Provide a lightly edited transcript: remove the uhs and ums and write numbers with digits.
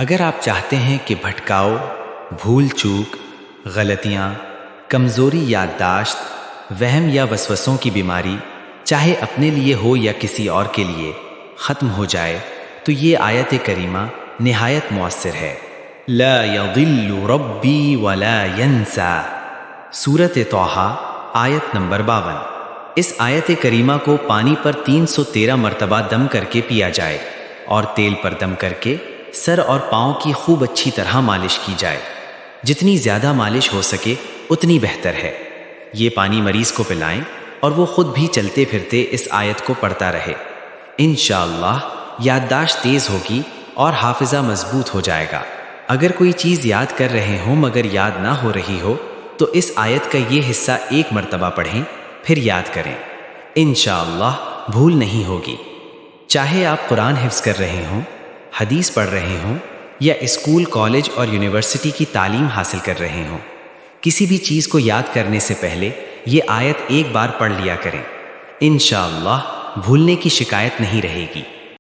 اگر آپ چاہتے ہیں کہ بھٹکاؤ، بھول چوک، غلطیاں، کمزوری یادداشت، وہم یا وسوسوں کی بیماری چاہے اپنے لیے ہو یا کسی اور کے لیے ختم ہو جائے تو یہ آیت کریمہ نہایت مؤثر ہے۔ لا یضل ربی ولا ینسا، سورۃ طٰہٰ آیت نمبر 52۔ اس آیت کریمہ کو پانی پر 313 مرتبہ دم کر کے پیا جائے اور تیل پر دم کر کے سر اور پاؤں کی خوب اچھی طرح مالش کی جائے۔ جتنی زیادہ مالش ہو سکے اتنی بہتر ہے۔ یہ پانی مریض کو پلائیں اور وہ خود بھی چلتے پھرتے اس آیت کو پڑھتا رہے۔ انشاءاللہ یادداشت تیز ہوگی اور حافظہ مضبوط ہو جائے گا۔ اگر کوئی چیز یاد کر رہے ہوں مگر یاد نہ ہو رہی ہو تو اس آیت کا یہ حصہ ایک مرتبہ پڑھیں، پھر یاد کریں، انشاءاللہ بھول نہیں ہوگی۔ چاہے آپ قرآن حفظ کر رہے ہوں، حدیث پڑھ رہے ہوں یا اسکول، کالج اور یونیورسٹی کی تعلیم حاصل کر رہے ہوں، کسی بھی چیز کو یاد کرنے سے پہلے یہ آیت ایک بار پڑھ لیا کریں، انشاءاللہ بھولنے کی شکایت نہیں رہے گی۔